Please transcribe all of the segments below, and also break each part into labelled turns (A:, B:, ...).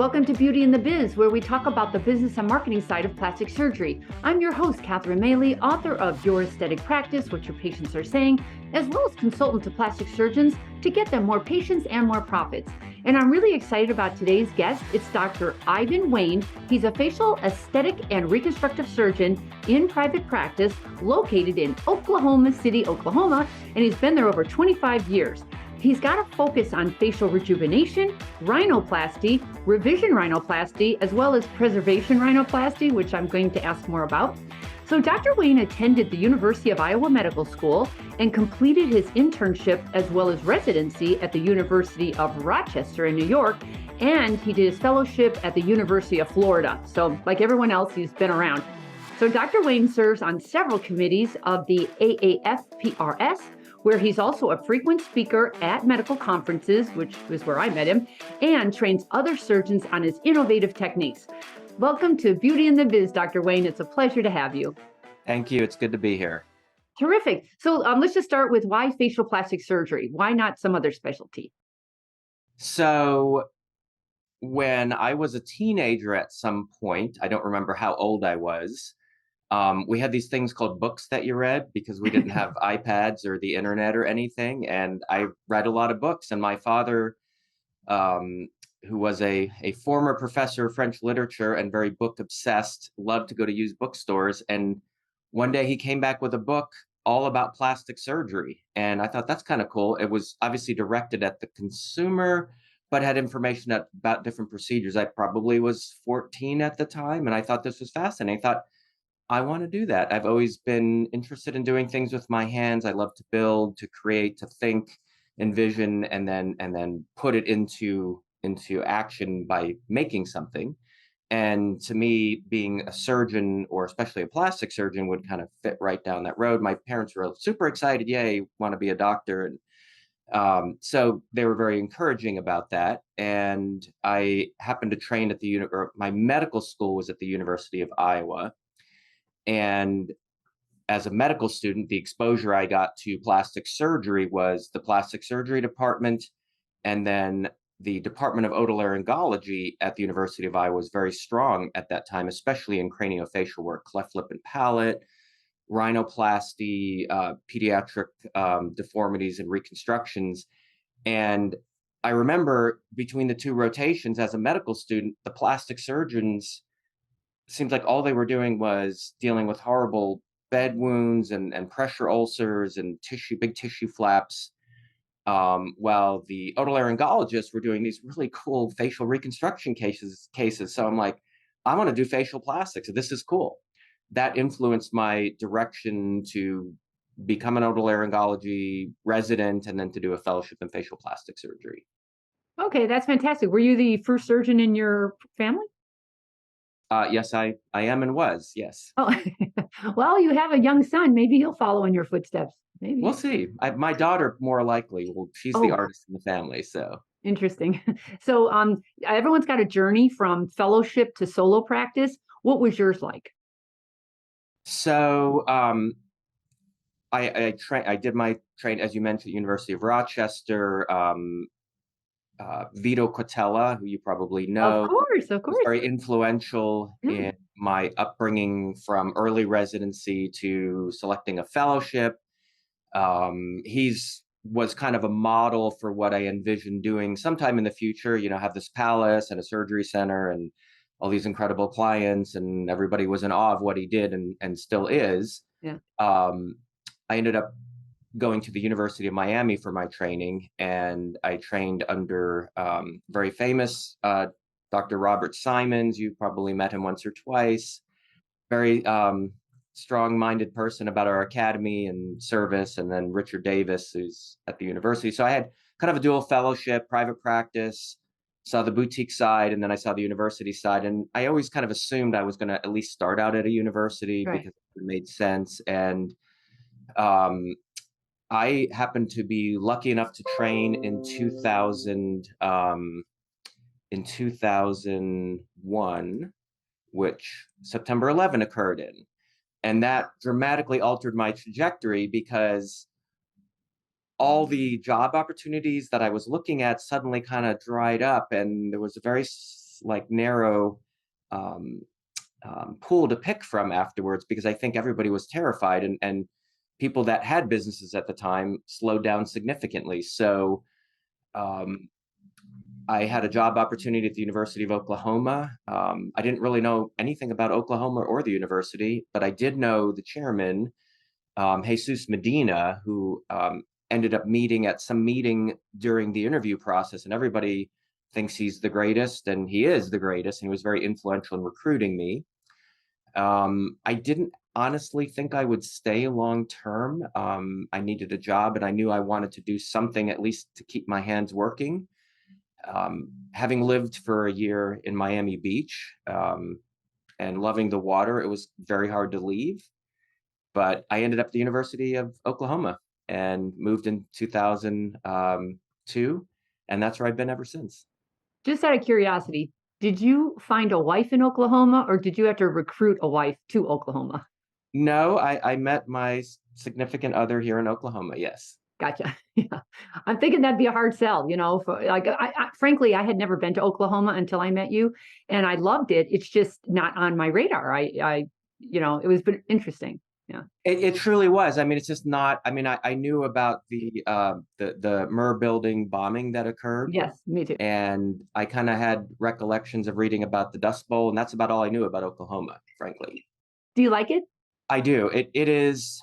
A: welcome to Beauty in the Biz, where we talk about the business and marketing side of plastic surgery. I'm your host, Catherine Maley, author of Your Aesthetic Practice, What Your Patients Are Saying, as well as consultant to plastic surgeons to get them more patients and more profits. And I'm really excited about today's guest. It's Dr. Ivan Wayne. He's a facial aesthetic and reconstructive surgeon in private practice located in Oklahoma City, Oklahoma, and he's been there over 25 years. He's got a focus on facial rejuvenation, rhinoplasty, revision rhinoplasty, as well as preservation rhinoplasty, which I'm going to ask more about. So Dr. Wayne attended the University of Iowa Medical School and completed his internship as well as residency at the University of Rochester in New York, and he did his fellowship at the University of Florida. So like everyone else, he's been around. So Dr. Wayne serves on several committees of the AAFPRS, where he's also a frequent speaker at medical conferences, which was where I met him, and trains other surgeons on his innovative techniques. Welcome to Beauty in the Biz, Dr. Wayne. It's a pleasure to have you.
B: Thank you. It's good to be here.
A: Terrific. So let's just start with why facial plastic surgery? Why not some other specialty?
B: So when I was a teenager at some point, I don't remember how old I was, we had these things called books that you read because we didn't have iPads or the internet or anything. And I read a lot of books. And my father, who was a former professor of French literature and very book obsessed, loved to go to used bookstores. And one day he came back with a book all about plastic surgery. And I thought that's kind of cool. It was obviously directed at the consumer, but had information about different procedures. I probably was 14 at the time. And I thought this was fascinating. I thought, I want to do that. I've always been interested in doing things with my hands. I love to build, to create, to think, envision, and then put it into action by making something. And to me, being a surgeon, or especially a plastic surgeon, would kind of fit right down that road. My parents were super excited. Yay, want to be a doctor. And so they were very encouraging about that. And I happened to train at my medical school was at the University of Iowa. And as a medical student, the exposure I got to plastic surgery was the plastic surgery department. And then the Department of Otolaryngology at the University of Iowa was very strong at that time, especially in craniofacial work, cleft lip and palate, rhinoplasty, pediatric deformities and reconstructions. And I remember between the two rotations as a medical student, the plastic surgeons seems like all they were doing was dealing with horrible bed wounds and pressure ulcers and big tissue flaps, while the otolaryngologists were doing these really cool facial reconstruction cases. So I'm like, I want to do facial plastics. This is cool. That influenced my direction to become an otolaryngology resident and then to do a fellowship in facial plastic surgery.
A: Okay, that's fantastic. Were you the first surgeon in your family?
B: Yes, I am and was, yes.
A: Oh, well, you have a young son. Maybe he'll follow in your footsteps. Maybe.
B: We'll see. My daughter, more likely. Well, she's the artist in the family, so.
A: Interesting. So everyone's got a journey from fellowship to solo practice. What was yours like?
B: So I did my training, as you mentioned, University of Rochester. Vito Quatella, who you probably know.
A: Of course.
B: Was very influential in my upbringing from early residency to selecting a fellowship. Was kind of a model for what I envisioned doing sometime in the future, have this palace and a surgery center and all these incredible clients, and everybody was in awe of what he did and still is.
A: Yeah.
B: I ended up going to the University of Miami for my training, and I trained under very famous Dr. Robert Simons. You probably met him once or twice. Very strong-minded person about our academy and service, and then Richard Davis, who's at the university. So I had kind of a dual fellowship, private practice, saw the boutique side, and then I saw the university side. And I always kind of assumed I was going to at least start out at a university because it made sense. And I happened to be lucky enough to train in 2001, which September 11 occurred in. And that dramatically altered my trajectory because all the job opportunities that I was looking at suddenly kind of dried up, and there was a very this like narrow um, pool to pick from afterwards, because I think everybody was terrified, and people that had businesses at the time slowed down significantly. So um, I had a job opportunity at the University of Oklahoma. I didn't really know anything about Oklahoma or the university, but I did know the chairman, Jesus Medina, who ended up meeting at some meeting during the interview process, and everybody thinks he's the greatest, and he is the greatest, and he was very influential in recruiting me. I didn't honestly think I would stay long term. I needed a job, and I knew I wanted to do something at least to keep my hands working. Having lived for a year in Miami Beach and loving the water, it was very hard to leave. But I ended up at the University of Oklahoma and moved in 2002, and that's where I've been ever since.
A: Just out of curiosity, did you find a wife in Oklahoma or did you have to recruit a wife to Oklahoma?
B: No, I met my significant other here in Oklahoma. Yes.
A: Gotcha. Yeah. I'm thinking that'd be a hard sell, for, like frankly, I had never been to Oklahoma until I met you and I loved it. It's just not on my radar. It was been interesting. Yeah.
B: It truly was. I mean, it's just not. I mean, I knew about the Murr building bombing that occurred,
A: Yes, me too.
B: and I kind of had recollections of reading about the Dust Bowl, and that's about all I knew about Oklahoma, frankly.
A: Do you like it?
B: I do. It is.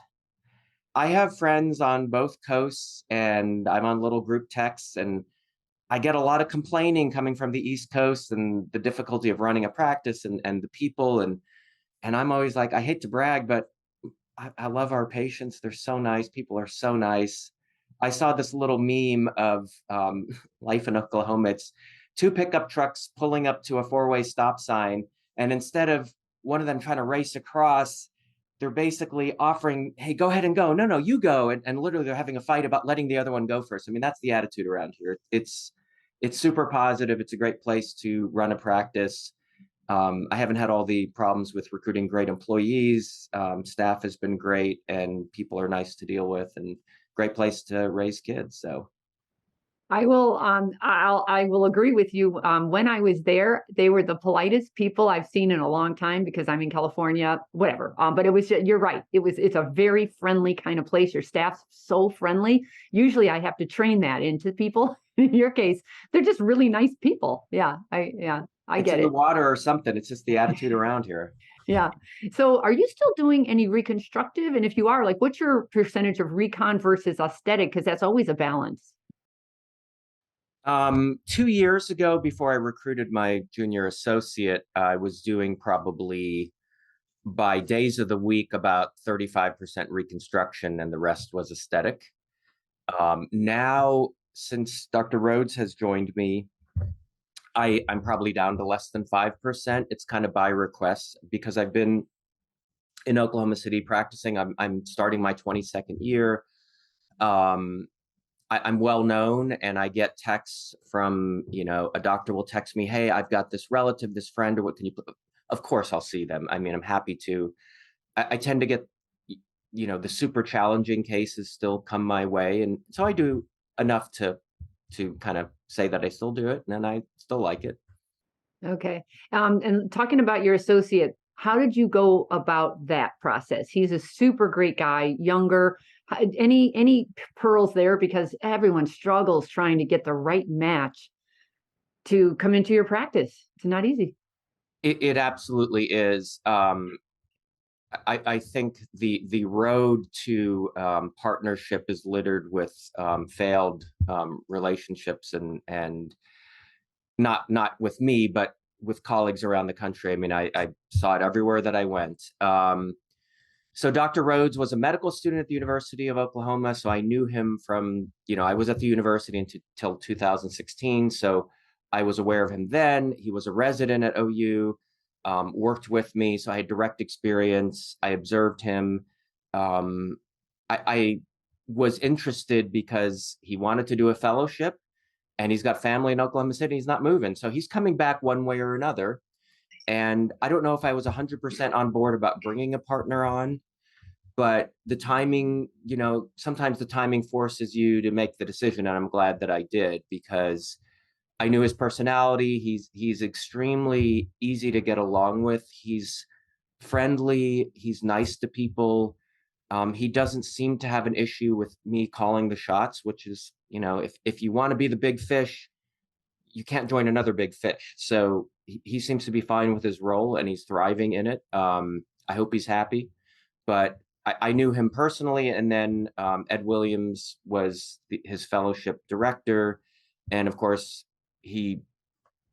B: I have friends on both coasts, and I'm on little group texts, and I get a lot of complaining coming from the East Coast and the difficulty of running a practice and the people, and I'm always like, I hate to brag, but I love our patients. They're so nice. People are so nice. I saw this little meme of life in Oklahoma. It's two pickup trucks pulling up to a four-way stop sign, and instead of one of them trying to race across, they're basically offering, "Hey, go ahead and go. No, no, you go." And literally, they're having a fight about letting the other one go first. I mean, that's the attitude around here. It's super positive. It's a great place to run a practice. I haven't had all the problems with recruiting great employees. Staff has been great, and people are nice to deal with, and great place to raise kids. So
A: I will agree with you. When I was there, they were the politest people I've seen in a long time because I'm in California, whatever. But you're right. It's a very friendly kind of place. Your staff's so friendly. Usually I have to train that into people. In your case, they're just really nice people. Yeah, I
B: it's
A: get
B: in the
A: it.
B: water or something. It's just the attitude around here.
A: Yeah. So are you still doing any reconstructive? And if you are, like, what's your percentage of recon versus aesthetic? Because that's always a balance.
B: 2 years ago, before I recruited my junior associate, I was doing probably by days of the week about 35% reconstruction, and the rest was aesthetic. Now, since Dr. Rhodes has joined me, I'm probably down to less than 5%. It's kind of by request because I've been in Oklahoma City practicing. I'm starting my 22nd year. I'm well known, and I get texts from, a doctor will text me, "Hey, I've got this relative, this friend, or what can you put?" Of course, I'll see them. I mean, I'm happy to. I tend to get, the super challenging cases still come my way, and so I do enough to kind of say that I still do it, and I still like it.
A: Okay. And talking about your associate, how did you go about that process? He's a super great guy, younger. Any pearls there? Because everyone struggles trying to get the right match to come into your practice. It's not easy.
B: It absolutely is. I think the road to partnership is littered with failed relationships, and not with me, but with colleagues around the country. I mean, I saw it everywhere that I went. So Dr. Rhodes was a medical student at the University of Oklahoma, so I knew him from, I was at the university until 2016, so I was aware of him then. He was a resident at OU, worked with me, so I had direct experience. I observed him. I was interested because he wanted to do a fellowship, and he's got family in Oklahoma City. He's not moving, so he's coming back one way or another. And I don't know if I was 100% on board about bringing a partner on, but the timing, sometimes the timing forces you to make the decision, and I'm glad that I did, because I knew his personality. He's extremely easy to get along with. He's friendly. He's nice to people. He doesn't seem to have an issue with me calling the shots, which is, if you want to be the big fish, you can't join another big fish. So he seems to be fine with his role and he's thriving in it. I hope he's happy. But I knew him personally, and then Ed Williams was his fellowship director, and of course he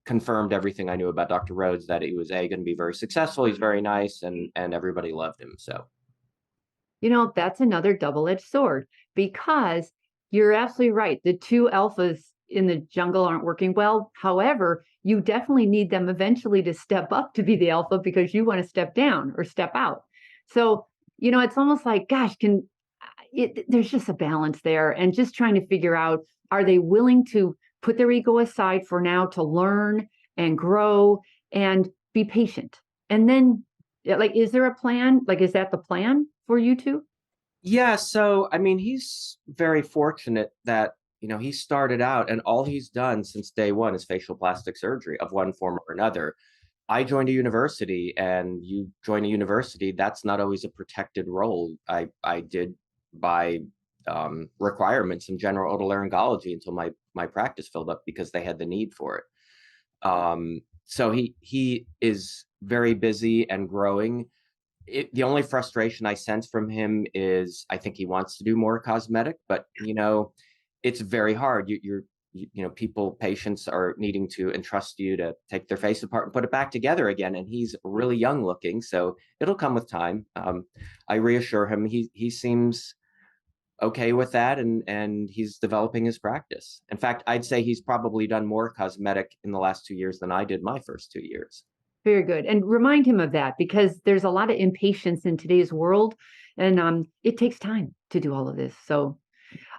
B: confirmed everything I knew about Dr. Rhodes, that he was going to be very successful. He's very nice, and everybody loved him. So
A: That's another double-edged sword because you're absolutely right. The two alphas in the jungle aren't working well. However, you definitely need them eventually to step up to be the alpha because you want to step down or step out. So, it's almost like, gosh, there's just a balance there, and just trying to figure out, are they willing to put their ego aside for now to learn and grow and be patient? And then, like, is there a plan? Like, is that the plan for you two?
B: yeah, so I mean, he's very fortunate that he started out, and all he's done since day one is facial plastic surgery of one form or another. I joined a university, and you join a university, that's not always a protected role. I did by requirements in general otolaryngology until my practice filled up because they had the need for it. So he is very busy and growing. The only frustration I sense from him is I think he wants to do more cosmetic, but it's very hard. Patients are needing to entrust you to take their face apart and put it back together again. And he's really young looking, so it'll come with time. I reassure him he seems okay with that, and he's developing his practice. In fact, I'd say he's probably done more cosmetic in the last 2 years than I did my first 2 years.
A: Very good. And remind him of that because there's a lot of impatience in today's world, and it takes time to do all of this. So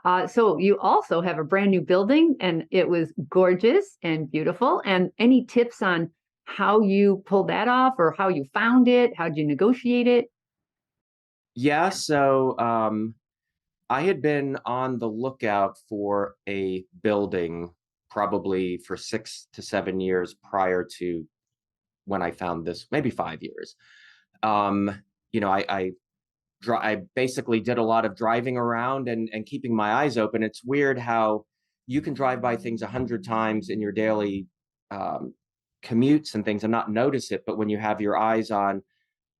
A: you also have a brand new building, and it was gorgeous and beautiful. And any tips on how you pulled that off, or how you found it? How did you negotiate it?
B: Yeah, so I had been on the lookout for a building probably for 6 to 7 years prior to when I found this, maybe 5 years. Um, I basically did a lot of driving around and keeping my eyes open. It's weird how you can drive by things 100 times in your daily um, commutes and things and not notice it, but when you have your eyes on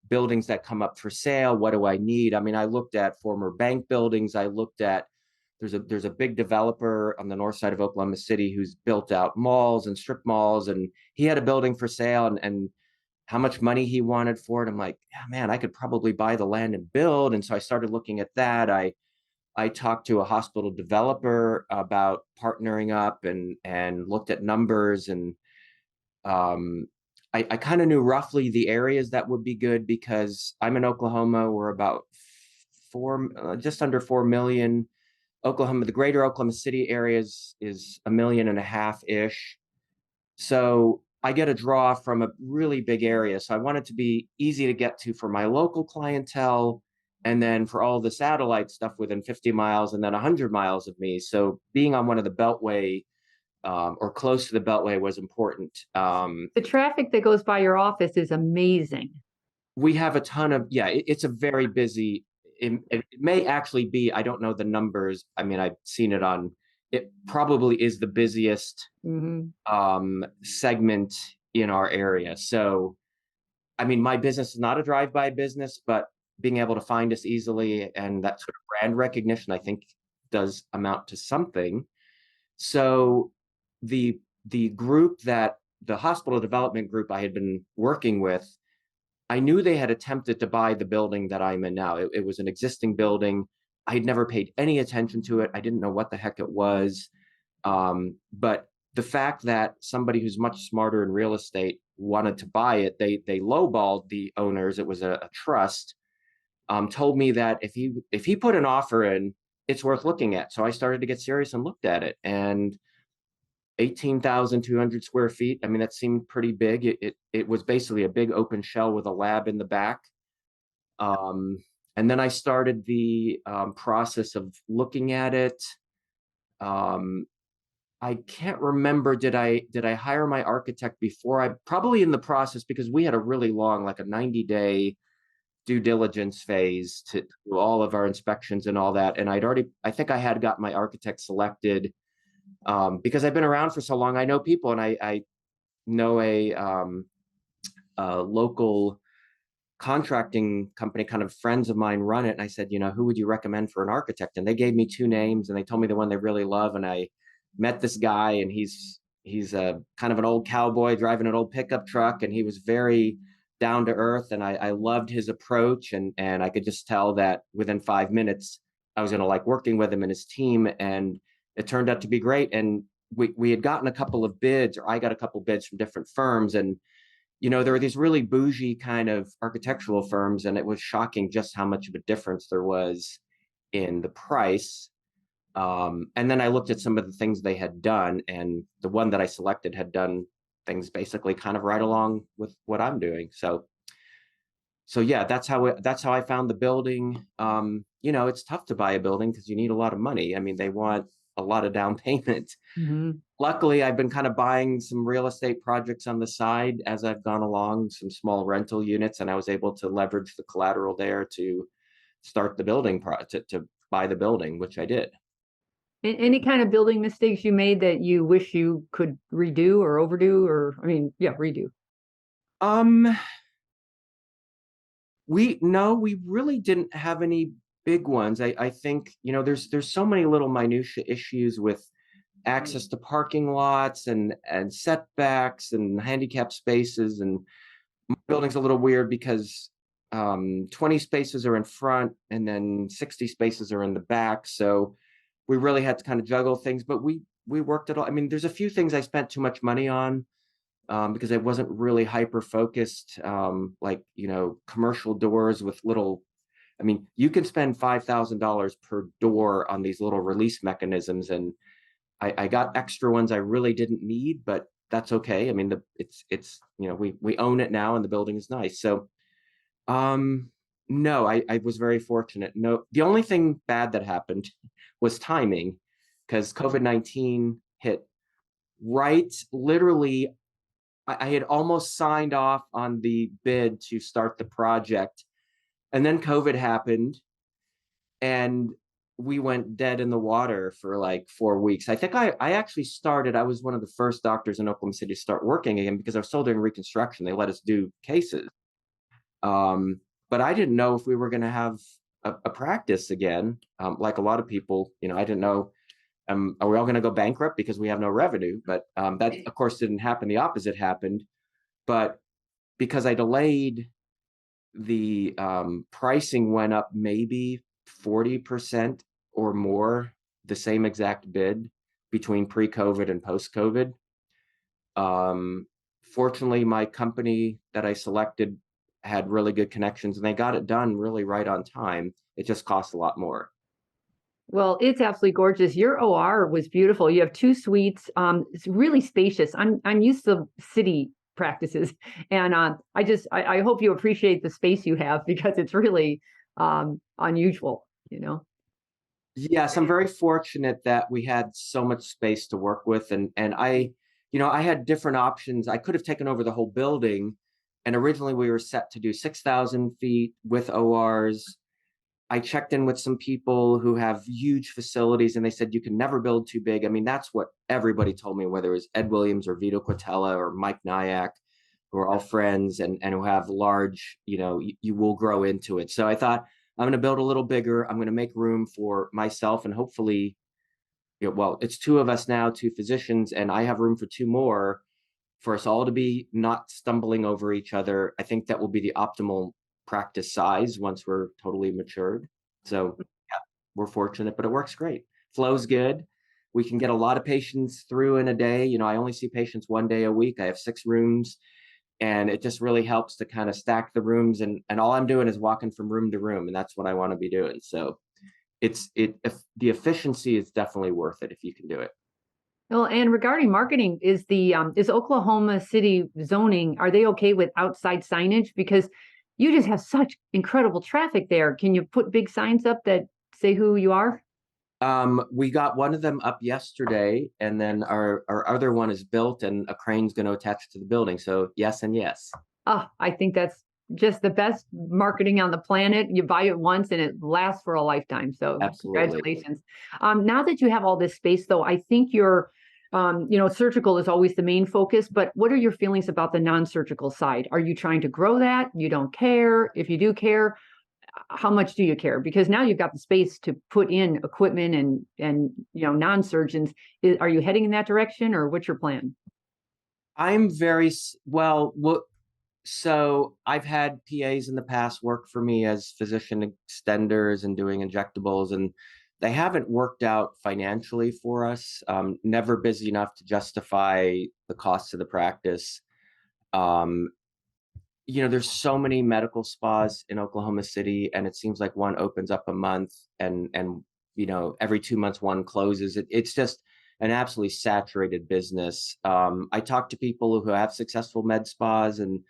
B: buildings that come up for sale, what do I need? I mean, I looked at former bank buildings. I looked at there's a big developer on the north side of Oklahoma City who's built out malls and strip malls, and he had a building for sale, and how much money he wanted for it. I'm like, yeah, man, I could probably buy the land and build. And so I started looking at that. I talked to a hospital developer about partnering up and looked at numbers, and um, I kind of knew roughly the areas that would be good because I'm in Oklahoma. We're about just under 4 million. Oklahoma, the greater Oklahoma City area is 1.5 million ish. So I get a draw from a really big area. So I want it to be easy to get to for my local clientele, and then for all the satellite stuff within 50 miles and then 100 miles of me. So being on one of the Beltway or close to the Beltway was important.
A: The traffic that goes by your office is amazing.
B: We have a ton of, yeah, it's a very busy, it may actually be, I don't know the numbers. I mean, I've seen it it probably is the busiest
A: Hmm.
B: segment in our area. So, I mean, my business is not a drive-by business, but being able to find us easily and that sort of brand recognition, I think, does amount to something. So, the group that the hospital development group I had been working with, I knew they had attempted to buy the building that I'm in now. It was an existing building. I had never paid any attention to it. I didn't know what the heck it was. But the fact that somebody who's much smarter in real estate wanted to buy it, they lowballed the owners. It was a trust. Told me that if he put an offer in, it's worth looking at. So I started to get serious and looked at it. And 18,200 square feet. I mean, that seemed pretty big. It was basically a big open shell with a lab in the back. Um, and then I started the process of looking at it. Um, I can't remember. Did I hire my architect before? I probably in the process because we had a really long, like a 90-day due diligence phase to do all of our inspections and all that. And I think I had got my architect selected because I've been around for so long. I know people, and I know a local contracting company, kind of friends of mine run it. And I said, who would you recommend for an architect? And they gave me two names, and they told me the one they really love. And I met this guy, and he's a kind of an old cowboy driving an old pickup truck, and he was very down to earth. And I loved his approach, and I could just tell that within 5 minutes I was going to like working with him and his team. And it turned out to be great. And we had gotten a couple of bids, or I got a couple of bids from different firms, and there were these really bougie kind of architectural firms, and it was shocking just how much of a difference there was in the price. And then I looked at some of the things they had done, and the one that I selected had done things basically kind of right along with what I'm doing. So yeah, that's how I found the building. It's tough to buy a building because you need a lot of money. I mean, they want a lot of down payment.
A: Mhm.
B: Luckily, I've been kind of buying some real estate projects on the side as I've gone along, some small rental units, and I was able to leverage the collateral there to start the building to buy the building, which I did.
A: Any kind of building mistakes you made that you wish you could redo or overdo, or I mean, yeah, redo?
B: Um, we really didn't have any big ones. I think, there's so many little minutia issues with access to parking lots and setbacks and handicap spaces, and building's a little weird because 20 spaces are in front and then 60 spaces are in the back. So we really had to kind of juggle things, but we worked it all. I mean, there's a few things I spent too much money on because I wasn't really hyper focused, like, commercial doors with little. I mean, you can spend $5,000 per door on these little release mechanisms, and I got extra ones I really didn't need, but that's okay. I mean, it's we own it now, and the building is nice. So um no, I was very fortunate. No, the only thing bad that happened was timing, because COVID-19 hit right literally. I had almost signed off on the bid to start the project, and then COVID happened, and we went dead in the water for like 4 weeks. I think I actually started, I was one of the first doctors in Oklahoma City to start working again because I was still doing reconstruction. They let us do cases. But I didn't know if we were going to have a practice again. Like a lot of people, I didn't know, are we all going to go bankrupt because we have no revenue? But that, of course, didn't happen. The opposite happened. But because I delayed, the pricing went up maybe 40% or more, the same exact bid between pre-COVID and post-COVID. Um, Fortunately, my company that I selected had really good connections, and they got it done really right on time. It just cost a lot more.
A: Well, it's absolutely gorgeous. Your OR was beautiful. You have two suites. It's really spacious. I'm used to city practices, and I hope you appreciate the space you have because it's really unusual.
B: Yes, I'm very fortunate that we had so much space to work with, and I had different options. I could have taken over the whole building, and originally we were set to do 6,000 feet with ORs. I checked in with some people who have huge facilities, and they said you can never build too big. I mean, that's what everybody told me, whether it was Ed Williams or Vito Quatella or Mike Nyack, who are all friends and who have large, you will grow into it. So I thought, I'm going to build a little bigger. I'm going to make room for myself, and hopefully, well, it's two of us now, two physicians, and I have room for two more, for us all to be not stumbling over each other. I think that will be the optimal practice size once we're totally matured. So yeah, we're fortunate, but it works great. Flow's good. We can get a lot of patients through in a day. I only see patients 1 day a week. I have 6 rooms, and it just really helps to kind of stack the rooms, and all I'm doing is walking from room to room, and that's what I want to be doing. So if the efficiency is definitely worth it if you can do it.
A: Well, and regarding marketing, is Oklahoma City zoning, are they okay with outside signage? Because you just have such incredible traffic there. Can you put big signs up that say who you are?
B: We got one of them up yesterday, and then our other one is built, and a crane's going to attach it to the building. So yes and yes.
A: Oh, I think that's just the best marketing on the planet. You buy it once and it lasts for a lifetime. So
B: Absolutely.
A: congratulations. Now that you have all this space, though, I think surgical is always the main focus, but what are your feelings about the non-surgical side? Are you trying to grow that? You don't care? If you do care, how much do you care? Because now you've got the space to put in equipment and non-surgeons. Are you heading in that direction, or what's your plan?
B: I'm very well. So I've had PAs in the past work for me as physician extenders and doing injectables, and they haven't worked out financially for us. Never busy enough to justify the cost of the practice. Um, there's so many medical spas in Oklahoma City, and it seems like one opens up a month, and every 2 months one closes. It's just an absolutely saturated business. I talk to people who have successful med spas, and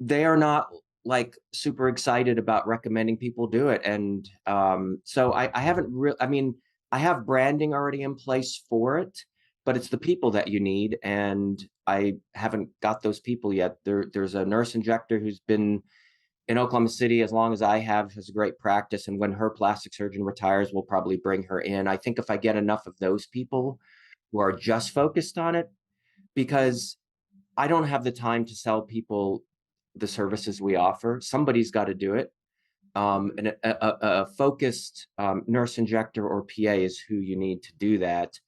B: they are not like super excited about recommending people do it. And so I haven't really, I mean, I have branding already in place for it, but it's the people that you need. And I haven't got those people yet. There's a nurse injector who's been in Oklahoma City as long as I have, has a great practice. And when her plastic surgeon retires, we'll probably bring her in. I think if I get enough of those people who are just focused on it, because I don't have the time to sell people the services we offer. Somebody's got to do it. And a focused nurse injector or PA is who you need to do that.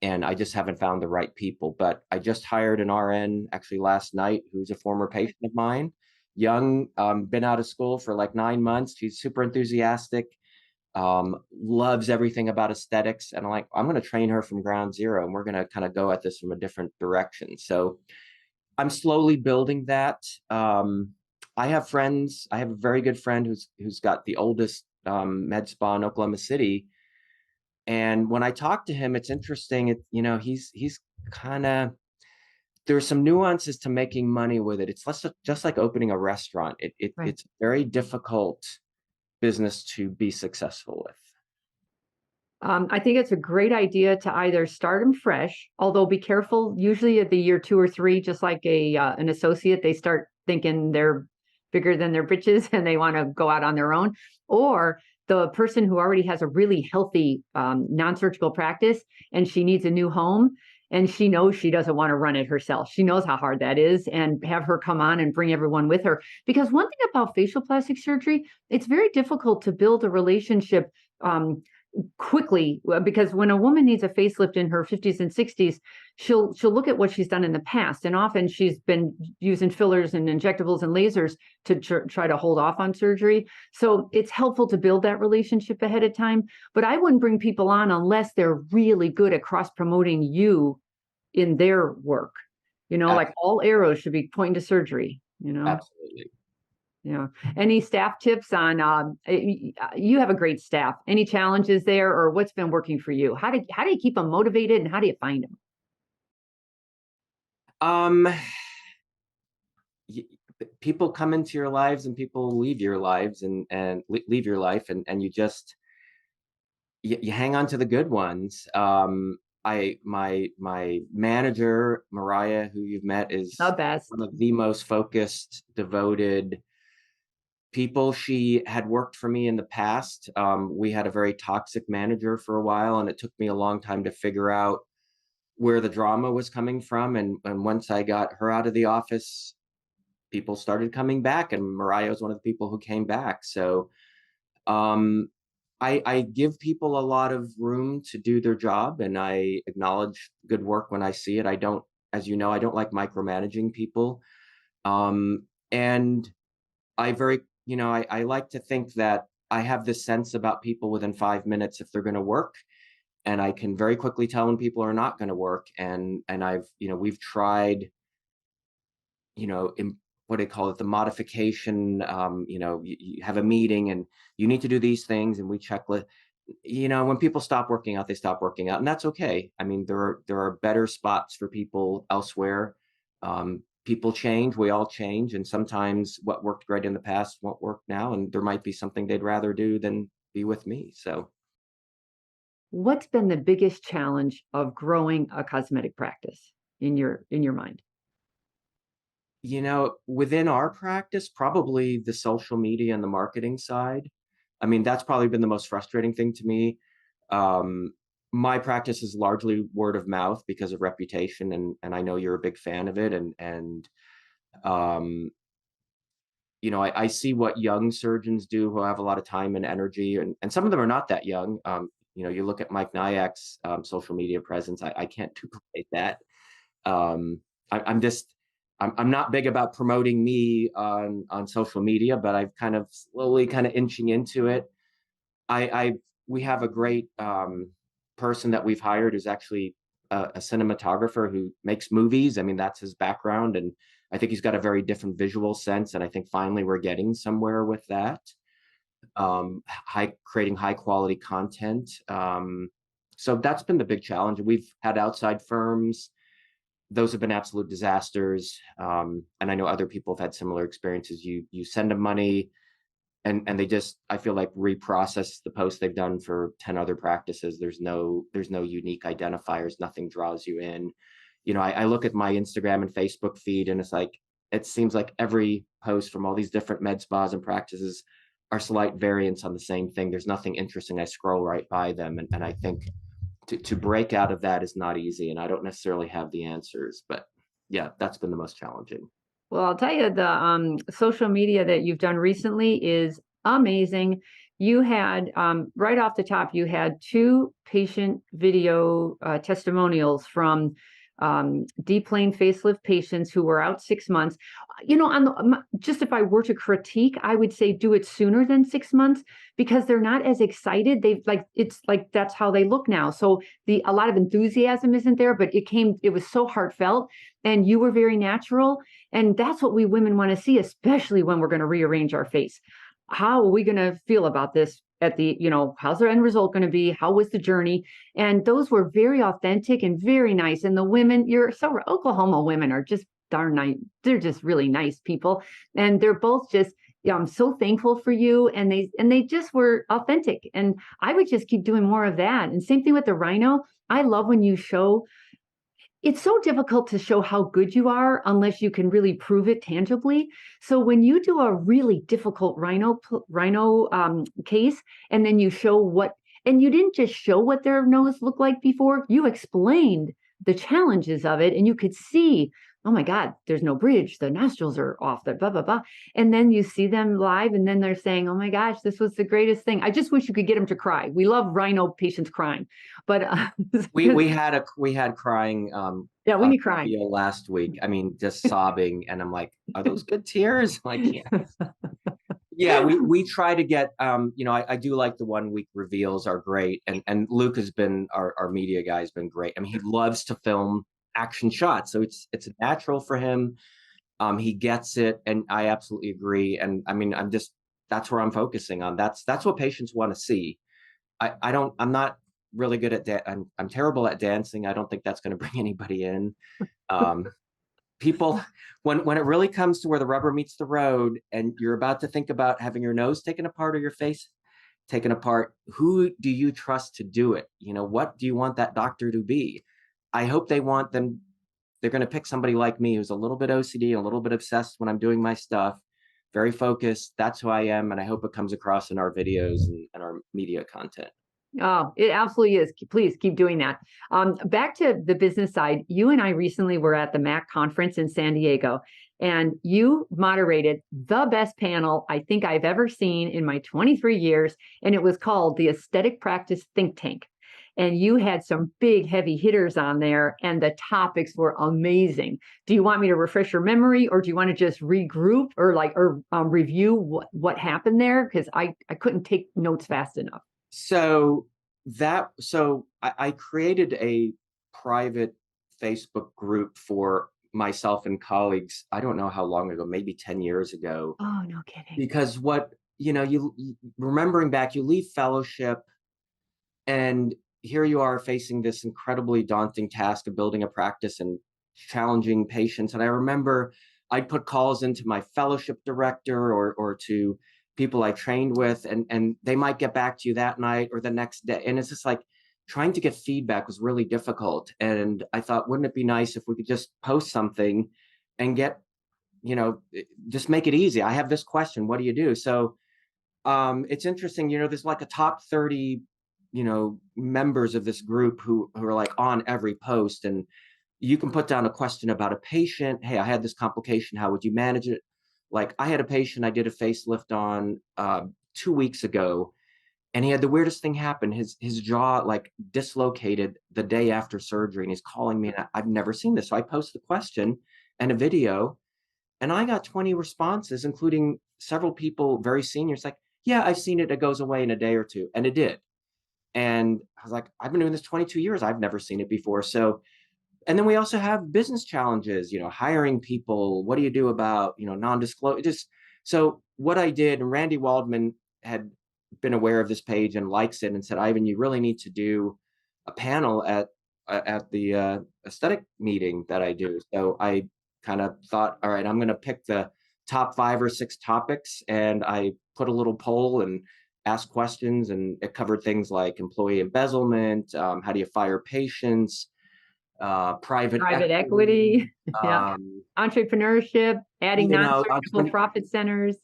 B: And I just haven't found the right people. But I just hired an RN actually last night, who's a former patient of mine, young, been out of school for like 9 months. She's super enthusiastic, loves everything about aesthetics. And I'm going to train her from ground zero, and we're going to kind of go at this from a different direction. So I'm slowly building that. I have friends. I have a very good friend who's got the oldest med spa in Oklahoma City. And when I talk to him, it's interesting. He's kind of, there's some nuances to making money with it. It's less just like opening a restaurant.
A: Right.
B: It's a very difficult business to be successful with.
A: I think it's a great idea to either start them fresh, although be careful. Usually at the year 2 or 3, just like an associate, they start thinking they're bigger than their britches and they want to go out on their own. Or the person who already has a really healthy non-surgical practice and she needs a new home and she knows she doesn't want to run it herself. She knows how hard that is, and have her come on and bring everyone with her. Because one thing about facial plastic surgery, it's very difficult to build a relationship quickly, because when a woman needs a facelift in her 50s and 60s, she'll look at what she's done in the past, and often she's been using fillers and injectables and lasers to try to hold off on surgery. So it's helpful to build that relationship ahead of time, but I wouldn't bring people on unless they're really good at cross promoting you in their work. Like
B: Ab-
A: all arrows should be pointing to surgery.
B: Absolutely.
A: Yeah. Any staff tips on, you have a great staff. Any challenges there, or what's been working for you? How do you keep them motivated, and how do you find them?
B: Um, y- People come into your lives and people leave your lives, and leave your life, and you hang on to the good ones. My manager Mariah, who you've met,
A: The
B: is
A: best.
B: one of the most focused, devoted people. She had worked for me in the past. We had a very toxic manager for a while, and it took me a long time to figure out where the drama was coming from. And once I got her out of the office, people started coming back, and Mariah was one of the people who came back. So um, I give people a lot of room to do their job, and I acknowledge good work when I see it. I don't, as you know, I don't like micromanaging people. And I very, I like to think that I have this sense about people within 5 minutes if they're going to work, and I can very quickly tell when people are not going to work. And we've tried, what do they call it, the modification. You have a meeting and you need to do these things, and we checklist. When people stop working out, they stop working out, and that's okay. I mean, there are better spots for people elsewhere. People change, we all change, and sometimes what worked great in the past won't work now, and there might be something they'd rather do than be with me. So
A: What's been the biggest challenge of growing a cosmetic practice in your mind?
B: Within our practice, probably the social media and the marketing side. I mean, that's probably been the most frustrating thing to me. Um, my practice is largely word of mouth because of reputation, and I know you're a big fan of it. And um, I see what young surgeons do who have a lot of time and energy, and some of them are not that young. You look at Mike Nyak's social media presence. I can't duplicate that. Um, I'm just I'm not big about promoting me on social media, but I've kind of slowly kind of inching into it. I We have a great person that we've hired who's actually a cinematographer who makes movies. I mean, that's his background, and I think he's got a very different visual sense. And I think finally we're getting somewhere with that. Creating high quality content. So that's been the big challenge. We've had outside firms. Those have been absolute disasters. And I know other people have had similar experiences. You send them money, and they just, I feel like, reprocess the post they've done for 10 other practices. There's no unique identifiers. Nothing draws you in. I look at my Instagram and Facebook feed, and it's like, it seems like every post from all these different med spas and practices are slight variants on the same thing. There's nothing interesting. I scroll right by them. And I think to break out of that is not easy. And I don't necessarily have the answers, but yeah, that's been the most challenging.
A: Well, I'll tell you, the social media that you've done recently is amazing. You had, right off the top, you had two patient video testimonials from deep plane facelift patients who were out 6 months. Just if I were to critique, I would say do it sooner than 6 months because they're not as excited. They've like it's like that's how they look now. So a lot of enthusiasm isn't there, but it was so heartfelt, and you were very natural. And that's what we women want to see, especially when we're going to rearrange our face. How are we going to feel about this how's our end result going to be? How was the journey? And those were very authentic and very nice. And the women, Oklahoma women are just darn nice. They're just really nice people. And they're both just, yeah, I'm so thankful for you. And they just were authentic. And I would just keep doing more of that. And same thing with the rhino. I love when you show it's so difficult to show how good you are unless you can really prove it tangibly. So when you do a really difficult rhino case, and then you show and you didn't just show what their nose looked like before, you explained the challenges of it, and you could see, oh my God, there's no bridge, the nostrils are off, the blah blah blah, and then you see them live, and then they're saying, oh my gosh, this was the greatest thing. I just wish you could get them to cry. We love rhino patients crying, but
B: We had crying
A: yeah, we
B: on
A: need crying.
B: video last week. I mean, just sobbing, and I'm like, are those good tears? Like, yeah, we try to get I do like the 1 week reveals are great, and Luke has been our media guy, has been great. I mean, he loves to film action shots, so it's natural for him. He gets it, and I absolutely agree. And I mean, that's where I'm focusing on. That's what patients want to see. I'm not really good at I'm terrible at dancing. I don't think that's going to bring anybody in. Um, People, when it really comes to where the rubber meets the road and you're about to think about having your nose taken apart or your face taken apart, who do you trust to do it? What do you want that doctor to be? I hope they're going to pick somebody like me who's a little bit OCD, a little bit obsessed when I'm doing my stuff, very focused. That's who I am. And I hope it comes across in our videos and our media content.
A: Oh, it absolutely is. Please keep doing that. Back to the business side, you and I recently were at the MAC conference in San Diego, and you moderated the best panel I think I've ever seen in my 23 years, and it was called the Aesthetic Practice Think Tank. And you had some big heavy hitters on there, and the topics were amazing. Do you want me to refresh your memory, or do you want to just regroup or review what happened there? Because I couldn't take notes fast enough.
B: So I created a private Facebook group for myself and colleagues. I don't know how long ago, maybe 10 years ago,
A: Oh, no kidding.
B: because you remembering back, you leave fellowship, and here you are facing this incredibly daunting task of building a practice and challenging patients. And I remember I'd put calls into my fellowship director or to people I trained with, and they might get back to you that night or the next day. And it's just like, trying to get feedback was really difficult. And I thought, wouldn't it be nice if we could just post something and get, just make it easy. I have this question. What do you do? So it's interesting, there's like a top 30, members of this group who are like on every post. And you can put down a question about a patient. Hey, I had this complication. How would you manage it? Like I had a patient I did a facelift on 2 weeks ago, and he had the weirdest thing happen. His jaw like dislocated the day after surgery, and he's calling me, and I've never seen this. So I post the question and a video, and I got 20 responses, including several people very senior. It's like, yeah, I've seen it. It goes away in a day or two, and it did. And I was like, I've been doing this 22 years. I've never seen it before. So and then we also have business challenges, hiring people. What do you do about, non-disclosure? Just so what I did, and Randy Waldman had been aware of this page and likes it and said, Ivan, you really need to do a panel at the aesthetic meeting that I do. So I kind of thought, all right, I'm going to pick the top 5 or 6 topics, and I put a little poll and asked questions, and it covered things like employee embezzlement, how do you fire patients, private
A: equity, yeah,
B: um,
A: entrepreneurship, adding non-surgical profit centers.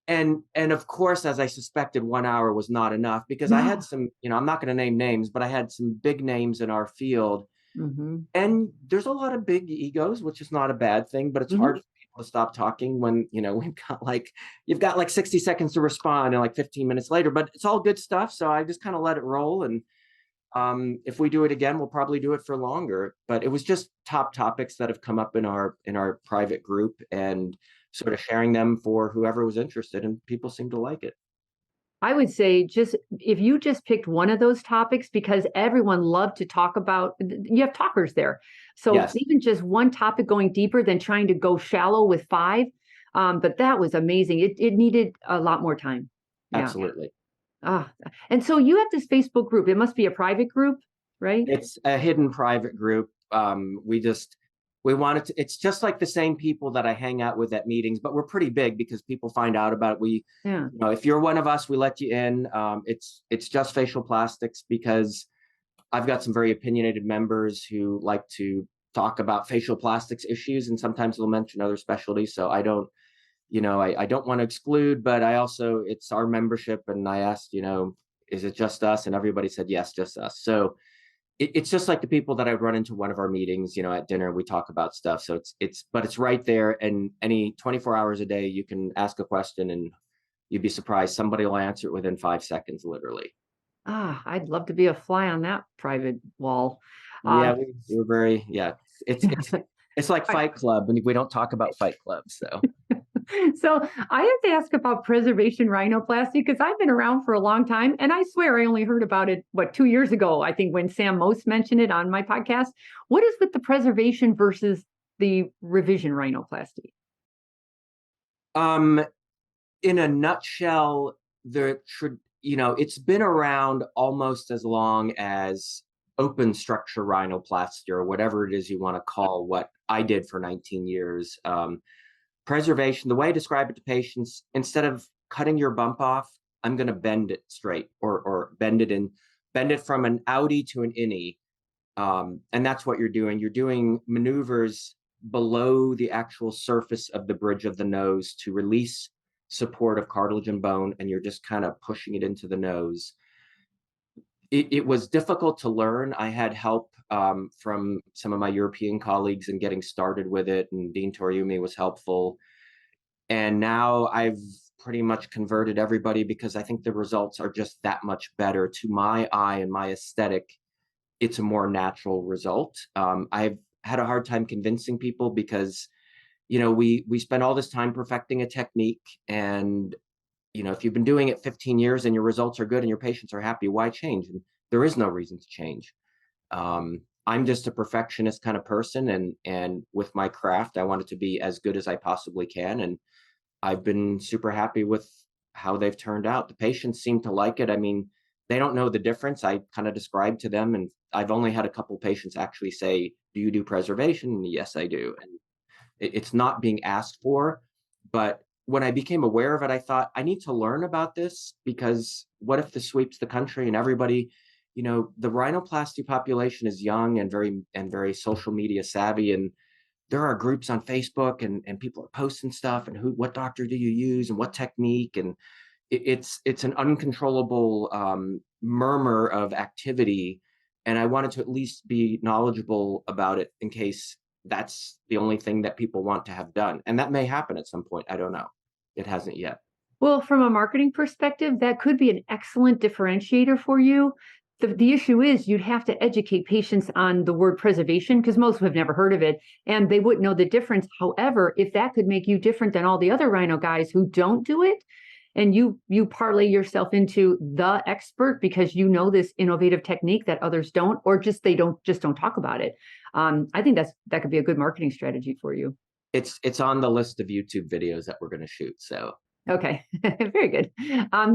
B: And of course, as I suspected, 1 hour was not enough, because I had some, I'm not going to name names, but I had some big names in our field. And there's a lot of big egos, which is not a bad thing, but it's hard for people to stop talking when, you've got like 60 seconds to respond and like 15 minutes later, but it's all good stuff. So I just kind of let it roll. And if we do it again, we'll probably do it for longer. But it was just top topics that have come up in our private group, and sort of sharing them for whoever was interested, and people seem to like it.
A: I would say just if you just picked one of those topics, because everyone loved to talk about, you have talkers there. So
B: Yes.
A: even just one topic going deeper than trying to go shallow with 5. But that was amazing. It needed a lot more time. Yeah.
B: Absolutely.
A: And so you have this Facebook group. It must be a private group, right?
B: It's a hidden private group. We wanted to, it's just like the same people that I hang out with at meetings, but we're pretty big because people find out about it. If you're one of us, we let you in. It's just facial plastics, because I've got some very opinionated members who like to talk about facial plastics issues, and sometimes they'll mention other specialties. So I don't, I don't want to exclude, but I also, it's our membership. And I asked, is it just us? And everybody said, yes, just us. So it's just like the people that I would run into one of our meetings, at dinner, we talk about stuff. So but it's right there. And any 24 hours a day, you can ask a question and you'd be surprised. Somebody will answer it within 5 seconds, literally.
A: I'd love to be a fly on that private wall.
B: Yeah, we're very, it's like Fight Club, and we don't talk about Fight Club. So
A: So I have to ask about preservation rhinoplasty, because I've been around for a long time, and I swear I only heard about it, 2 years ago, I think, when Sam Most mentioned it on my podcast. What is with the preservation versus the revision rhinoplasty?
B: In a nutshell, it's been around almost as long as open structure rhinoplasty, or whatever it is you want to call what I did for 19 years. Preservation, the way I describe it to patients, instead of cutting your bump off, I'm going to bend it straight, or bend it from an outie to an innie. And that's what you're doing. You're doing maneuvers below the actual surface of the bridge of the nose to release support of cartilage and bone, and you're just kind of pushing it into the nose. It was difficult to learn. I had help from some of my European colleagues in getting started with it, and Dean Toriumi was helpful. And now I've pretty much converted everybody, because I think the results are just that much better. To my eye and my aesthetic, it's a more natural result. I've had a hard time convincing people, because we spend all this time perfecting a technique, and if you've been doing it 15 years and your results are good and your patients are happy, why change? And there is no reason to change. I'm just a perfectionist kind of person, and with my craft, I want it to be as good as I possibly can. And I've been super happy with how they've turned out. The patients seem to like it. I mean, they don't know the difference. I kind of described to them, and I've only had a couple of patients actually say, do you do preservation? And yes, I do. And it's not being asked for, but when I became aware of it, I thought, I need to learn about this, because what if this sweeps the country and everybody, the rhinoplasty population is young and very social media savvy, and there are groups on Facebook, and people are posting stuff, and what doctor do you use and what technique, and it's an uncontrollable murmur of activity, and I wanted to at least be knowledgeable about it in case that's the only thing that people want to have done, and that may happen at some point. I don't know. It hasn't yet.
A: Well, from a marketing perspective, that could be an excellent differentiator for you. The issue is you'd have to educate patients on the word preservation because most have never heard of it and they wouldn't know the difference. However, if that could make you different than all the other rhino guys who don't do it, and you parlay yourself into the expert because you know this innovative technique that others don't, or they don't talk about it. I think that could be a good marketing strategy for you.
B: It's on the list of YouTube videos that we're going to shoot. So
A: Okay, very good.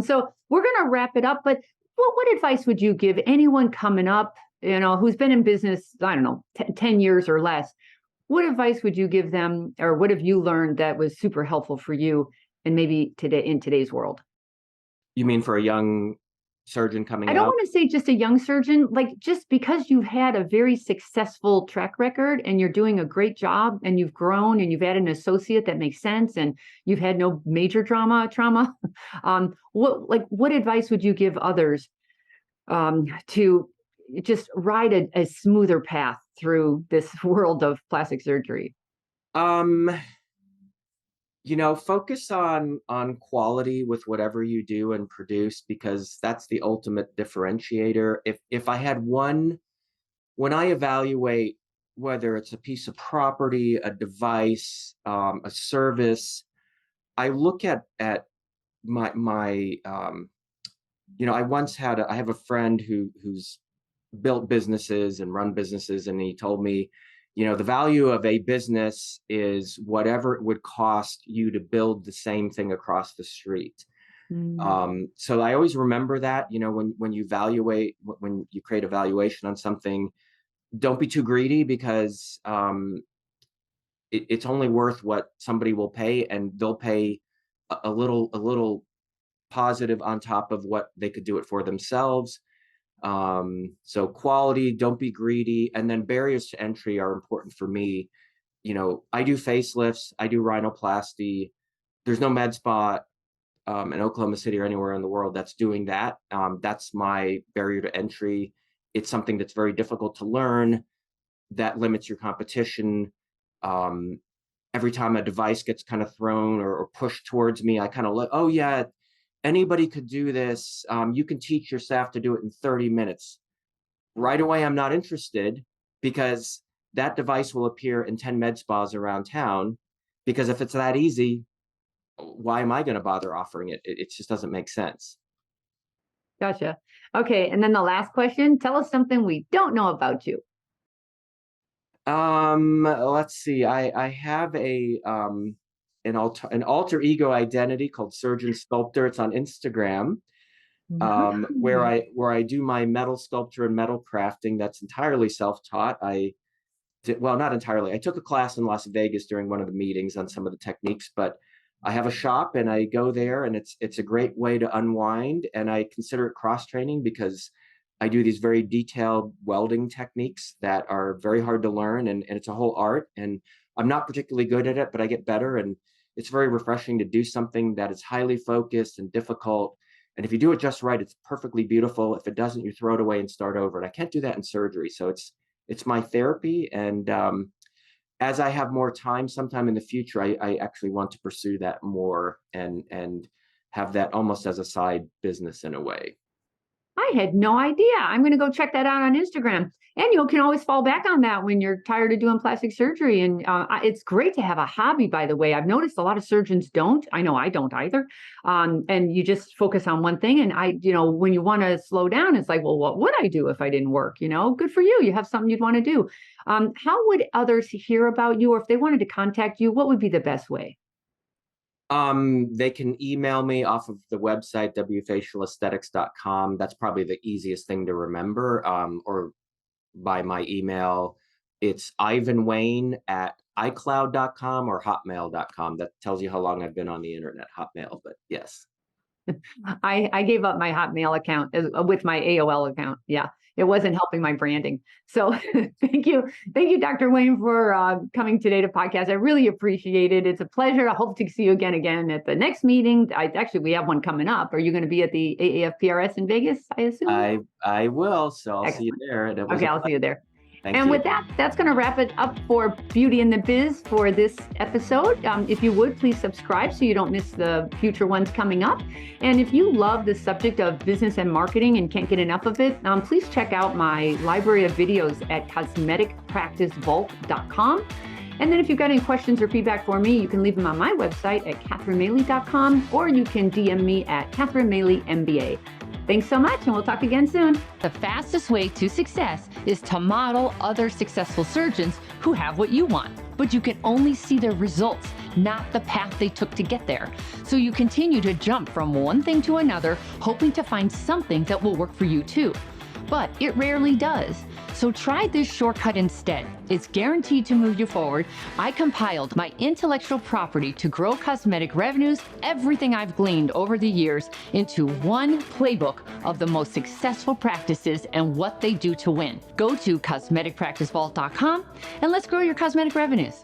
A: So we're going to wrap it up, but what advice would you give anyone coming up, who's been in business, I don't know, 10 years or less? What advice would you give them, or what have you learned that was super helpful for you and maybe today in today's world?
B: you mean for a young surgeon coming
A: I don't
B: out?
A: want to say just a young surgeon, like just because you've had a very successful track record and you're doing a great job and you've grown and you've had an associate that makes sense and you've had no major trauma. What advice would you give others to just ride a smoother path through this world of plastic surgery?
B: Um, focus on quality with whatever you do and produce, because that's the ultimate differentiator. If I had one, when I evaluate whether it's a piece of property, a device, a service, I look at my I have a friend who's built businesses and run businesses, and he told me, the value of a business is whatever it would cost you to build the same thing across the street.
A: Mm,
B: So I always remember that, when you evaluate, when you create a valuation on something, don't be too greedy, because it's only worth what somebody will pay, and they'll pay a little positive on top of what they could do it for themselves. So quality, don't be greedy, and then barriers to entry are important for me. I do facelifts, I do rhinoplasty. There's no med spa in Oklahoma City or anywhere in the world that's doing that. That's my barrier to entry. It's something that's very difficult to learn, that limits your competition. Um, every time a device gets kind of thrown or pushed towards me, I kind of look, oh yeah, anybody could do this. You can teach your staff to do it in 30 minutes. Right away, I'm not interested, because that device will appear in 10 med spas around town. Because if it's that easy, why am I going to bother offering it? It just doesn't make sense.
A: gotcha. Okay, and then the last question, tell us something we don't know about you.
B: Let's see. I have an alter ego identity called Surgeon Sculptor. It's on Instagram, where
A: Mm.
B: I do my metal sculpture and metal crafting. That's entirely self-taught. Well, not entirely. I took a class in Las Vegas during one of the meetings on some of the techniques, but I have a shop and I go there, and it's a great way to unwind. And I consider it cross training, because I do these very detailed welding techniques that are very hard to learn, and it's a whole art. And I'm not particularly good at it, but I get better. And it's very refreshing to do something that is highly focused and difficult. And if you do it just right, it's perfectly beautiful. If it doesn't, you throw it away and start over. And I can't do that in surgery. So it's my therapy. And as I have more time sometime in the future, I actually want to pursue that more, and have that almost as a side business in a way.
A: I had no idea. I'm going to go check that out on Instagram. And you can always fall back on that when you're tired of doing plastic surgery. And it's great to have a hobby, by the way. I've noticed a lot of surgeons don't. I know I don't either. And you just focus on one thing. And when you want to slow down, it's like, well, what would I do if I didn't work? Good for you. You have something you'd want to do. How would others hear about you, or if they wanted to contact you, what would be the best way?
B: They can email me off of the website, wfacialaesthetics.com. That's probably the easiest thing to remember. Or by my email, it's ivanwayne@icloud.com or hotmail.com. That tells you how long I've been on the internet, Hotmail, but yes.
A: I gave up my Hotmail account with my AOL account. Yeah, it wasn't helping my branding. So thank you, Dr. Wayne, for coming today to podcast. I really appreciate it. It's a pleasure. I hope to see you again at the next meeting. We have one coming up. Are you going to be at the AAFPRS in Vegas? I assume.
B: I will. So I'll see you
A: Excellent.
B: there.
A: Okay, I'll see you there.
B: Thank
A: And
B: you.
A: with that, that's going to wrap it up for Beauty in the Biz for this episode. If you would, please subscribe so you don't miss the future ones coming up. And if you love the subject of business and marketing and can't get enough of it, please check out my library of videos at cosmeticpracticevault.com. And then if you've got any questions or feedback for me, you can leave them on my website at catherinemaley.com, or you can DM me at Catherine Maley MBA. Thanks so much, and we'll talk again soon. The fastest way to success is to model other successful surgeons who have what you want, but you can only see their results, not the path they took to get there. So you continue to jump from one thing to another, hoping to find something that will work for you too. But it rarely does. So try this shortcut instead. It's guaranteed to move you forward. I compiled my intellectual property to grow cosmetic revenues, everything I've gleaned over the years, into one playbook of the most successful practices and what they do to win. Go to cosmeticpracticevault.com and let's grow your cosmetic revenues.